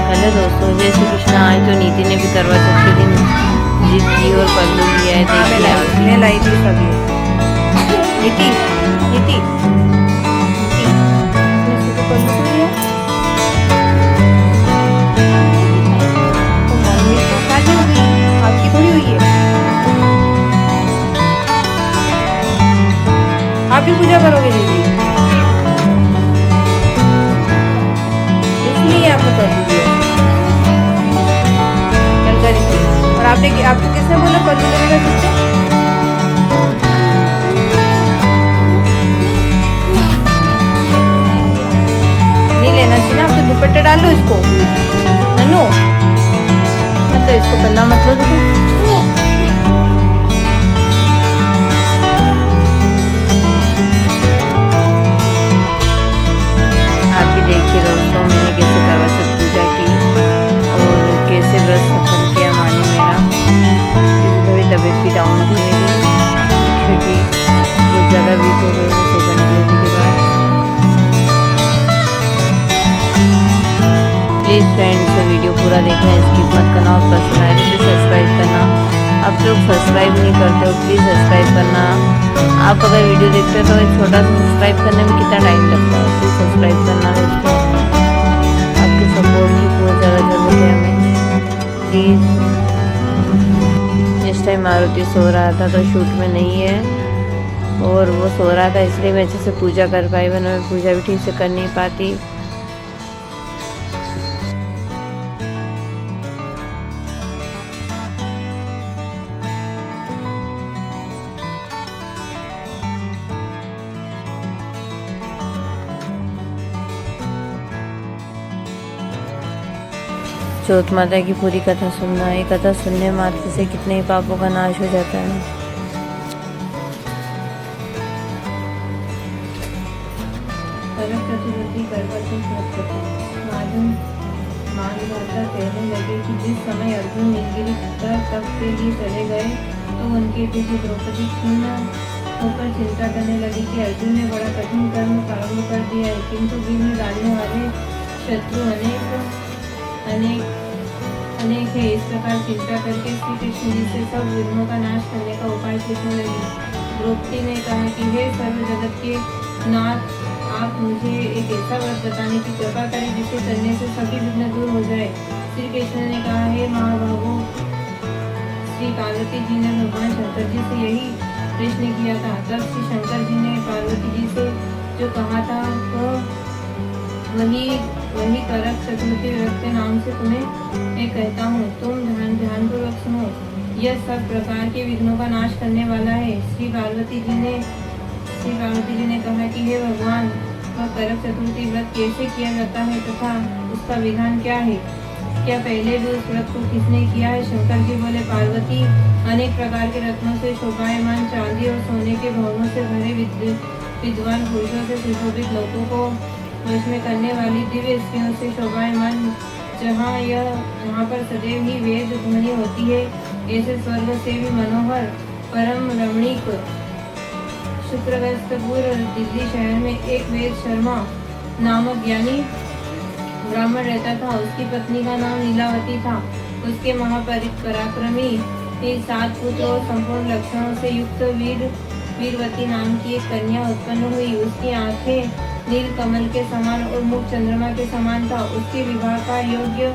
Hello दोस्तों, जय श्री कृष्ण। आज तो नीति ने भी करवा चौथ के दिन जिद की और पल्लू लिया है। देखिए मैं लाई थी सभी। नीति नीति पल्लू को लिया तो मम्मी तो शादी हो गई, आपकी थोड़ी हुई है। आप भी पूजा करोगे दीदी, इसलिए आपने पल्लू लिया। और आपको किसने बोला पल्लू लेने का तुझसे? नहीं लेना चाहिए ना, आप तो दुपट्टे डाल लो इसको। नन्नू मतलब इसको पल्ला मत लो। आप भी देखिए दोस्तों, मैंने कैसे करवा चौथ पूजा की और कैसे व्रत सफल किया माने मेरा। थोड़ी तबीयत भी डाउन थी मेरी, क्योंकि बहुत ज़्यादा वीक हो गई सेकंड डिलीवरी के बाद। प्लीज़ फ्रेंड्स, वीडियो पूरा देखना, स्किप मत करना और पसंद आए तो सब्सक्राइब करना। आप लोग सब्सक्राइब नहीं करते हो, प्लीज़ सब्सक्राइब करना। आप अगर वीडियो देखते हो तो एक छोटा सा सब्सक्राइब करने में कितना टाइम लगता है, प्लीज़ सब्सक्राइब करना दोस्तों। आपके सपोर्ट की बहुत ज़्यादा ज़रूरत है हमें, प्लीज़। इस टाइम मारुति सो रहा था तो शूट में नहीं है, और वो सो रहा था इसलिए मैं अच्छे से पूजा कर पाई, वरना मैं पूजा भी ठीक से कर नहीं पाती। चौथ माता की पूरी कथा सुनना, ये कथा सुनने मात्र से कितने ही पापों का नाश हो जाता है। चतुर्थी मानदाता कहने लगे कि जिस समय अर्जुन नीलगिरी तप के लिए चले गए तो उनके पिता द्रौपदी खिन्न होकर चिंता करने लगी कि अर्जुन ने बड़ा कठिन कर्म प्रारंभ कर दिया है, किंतु विघ्न डालने वाले शत्रु अनेक है। इस प्रकार चिंता करके श्री कृष्ण जी से सब विघ्नों का नाश करने का उपाय पूछने लगी। द्रौपदी ने कहा कि हे सर्व जगत के नाथ, आप मुझे एक ऐसा व्रत बताने की कृपा करें जिसे करने से सभी विघ्न दूर हो जाए। श्री कृष्ण ने कहा, हे महाभागो, श्री पार्वती जी ने भगवान शंकर जी से यही प्रश्न किया था। तब श्री शंकर जी ने पार्वती जी से जो कहा था वही करक चतुर्थी व्रत के नाम से तुम्हें मैं कहता हूँ, तुम ध्यानपूर्वक सुनो। यह सब प्रकार के विघ्नों का नाश करने वाला है। श्री पार्वती जी ने कहा कि हे भगवान, वह करक चतुर्थी व्रत कैसे किया जाता है तथा उसका विधान क्या है? क्या पहले भी उस व्रत को किसने किया है? शंकर जी बोले, पार्वती, अनेक प्रकार के रत्नों से शोभायमान चांदी और सोने के भवनों से भरे विद्वान पुरुषों से सुशोभित लोगों को वश में करने वाली दिव्य स्त्रियों से शोभायमान, जहाँ पर सदैव ही वेद ध्वनि होती है, ऐसे स्वर्ग से भी मनोहर परम रमणीक शुक्रवस्तपुर दिल्ली शहर में एक वेद शर्मा नामक ज्ञानी ब्राह्मण रहता था। उसकी पत्नी का नाम लीलावती था। उसके महापराक्रमी 7 पुत्र और संपूर्ण लक्षणों से युक्त वीरवती नाम की एक कन्या उत्पन्न हुई। उसकी आंखें नील कमल के समान और मुख चंद्रमा के समान था। उसके विवाह का योग्य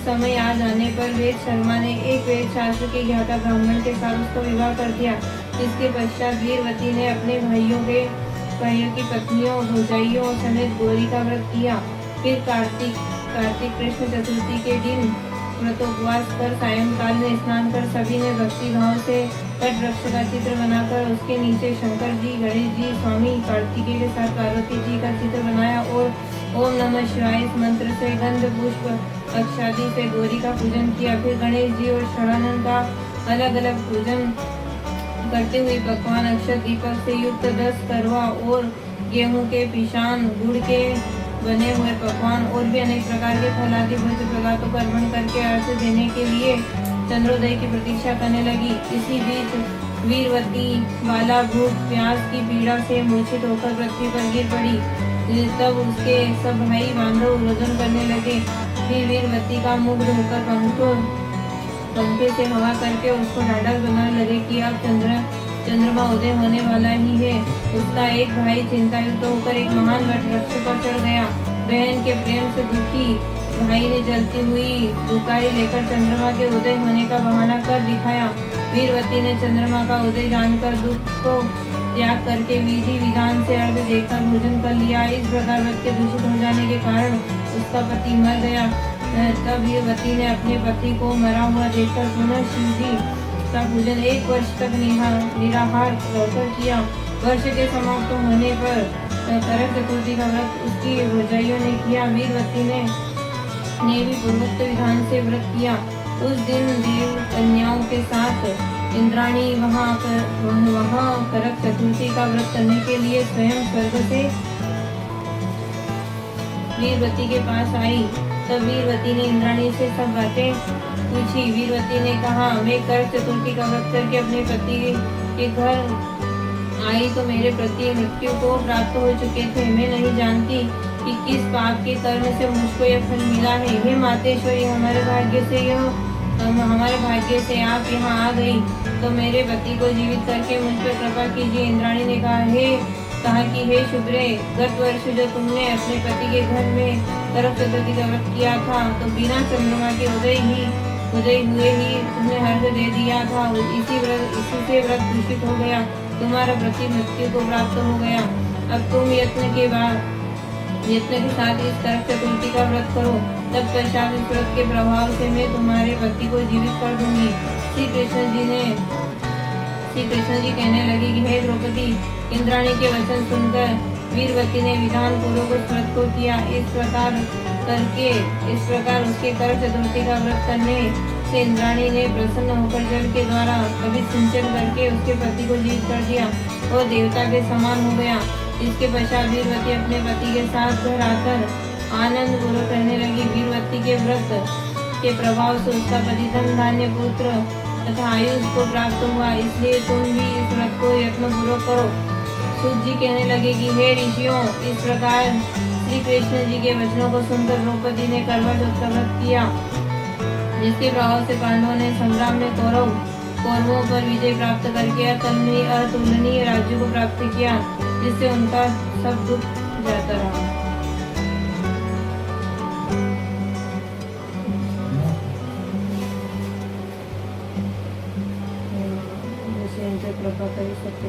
समय आ जाने पर वेद शर्मा ने एक वेद शास्त्र के ज्ञाता ब्राह्मण के साथ उसका विवाह कर दिया। इसके पश्चात वीरवती ने अपने भाइयों की पत्नियों भौजाइयों समेत गौरी का व्रत किया। फिर कार्तिक कृष्ण चतुर्थी के दिन व्रतोपवास कर सायंकाल में स्नान कर सभी ने भक्ति भाव से वट वृक्ष का चित्र बनाकर उसके नीचे शंकर जी, गणेश जी, स्वामी कार्तिकेय के साथ पार्वती जी का चित्र बनाया और ओम नमः शिवाय इस मंत्र से गंध पुष्प अक्षादि से गौरी का पूजन किया। फिर गणेश जी और षडानंद का अलग अलग पूजन करते हुए पकवान अक्षत दीपक से युक्त 10 करवा और गेहूं के पिशान, गुड़ के बने हुए पकवान और भी अनेक प्रकार के फल आदि भोज्य पदार्थों को अर्पण करके अर्घ्य देने के लिए चंद्रोदय की प्रतीक्षा करने लगी। इसी बीच वीरवती बाला भूख प्यास की पीड़ा से मूर्छित होकर पृथ्वी पर गिर पड़ी। तब उसके सब भाई बांधव रोदन करने लगे। फिर वीरवती का मुग्ध होकर पंखे से हवा करके उसको ढाढ़स बनाने लगे कि अब चंद्रमा उदय होने वाला ही है। उसका एक भाई चिंतायुक्त होकर एक महान वट वृक्ष पर चढ़ गया। बहन के प्रेम से दुखी भाई ने जलती हुई दुकारी लेकर चंद्रमा के उदय होने का बहाना कर दिखाया। वीरवती ने चंद्रमा का उदय जानकर दुख को त्याग करके विधि विधान से अर्घ देकर भोजन कर लिया। इस प्रकार व्रत के दूषित हो जाने के कारण उसका पति मर गया। तब वीरवती ने अपने पति को मरा हुआ देखकर पुनः शिव जी का पूजन 1 वर्ष तक निराहार रहकर किया। वर्ष के समाप्त होने पर करक चतुर्थी का व्रत उसकी भौजाइयों ने किया। वीरवती ने भी पूर्वोक्त विधान से व्रत किया। उस दिन देव कन्याओं के साथ इंद्राणी वहाँ करक चतुर्थी का व्रत करने के लिए स्वयं स्वर्ग से वीरवती के पास आई। तब वीरवती ने इंद्राणी से सब बातें पूछी। वीरवती ने कहा, मैं करक चतुर्थी का व्रत करके अपने पति के घर आई तो मेरे पति मृत्यु को प्राप्त हो चुके थे। मैं नहीं जानती कि किस पाप के कर्म से मुझको यह फल मिला है। हे मातेश्वरी, हमारे भाग्य से आप यहाँ आ गई तो मेरे पति को जीवित करके मुझ पर कृपा कीजिए। इंद्राणी ने कहा कि हे शुभ्रे, गत वर्ष जो तुमने अपने पति के घर में करक चतुर्थी का व्रत किया था तो बिना चंद्रमा के उदय हुए ही तुमने हर्ष दे दिया था। इसी से व्रत दूषित हो गया, तुम्हारा पति मृत्यु को प्राप्त हो गया। अब तुम यत्न के साथ इस करक चतुर्थी का व्रत करो, तब पश्चात इस व्रत के प्रभाव से मैं तुम्हारे पति को जीवित कर दूंगी। श्री कृष्ण जी कहने लगे कि हे द्रौपदी, इंद्राणी के वचन सुनकर वीरवती ने विधान पूर्वक उस व्रत को किया। इस प्रकार उसके करक चतुर्थी का व्रत करने से इंद्राणी ने प्रसन्न होकर जल के द्वारा कभी सिंचन करके उसके पति को जीवित कर दिया। वह देवता के समान हो गया। इसके पश्चात वीरवती अपने पति के साथ घर आकर आनंद पूर्वक रहने लगी। वीरवती के व्रत के प्रभाव से उसका पति धन धान्य पुत्र तथा आयुष को प्राप्त हुआ। इसलिए तुम भी इस व्रत को यत्नपूर्वक करो। सूत जी कहने लगे कि हे ऋषियों, इस प्रकार श्री कृष्ण जी के वचनों को सुनकर द्रौपदी ने करवा चौथ का व्रत किया, जिसके प्रभाव से पांडवों ने संग्राम में कौरवों पर विजय प्राप्त करके अतुलनीय राज्य को प्राप्त किया, जिससे उनका सब दुख जाता रहा। कृपा कर सकते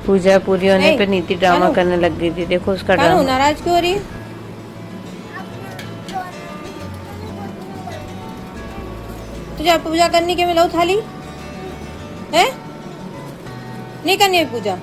पूजा पूरी होने पे नीति ड्रामा करने लग गई थी। देखो उसका ड्रामा। नाराज क्यों हो रही है? तुझे पूजा करनी के मिलो थाली है नहीं करनी है पूजा।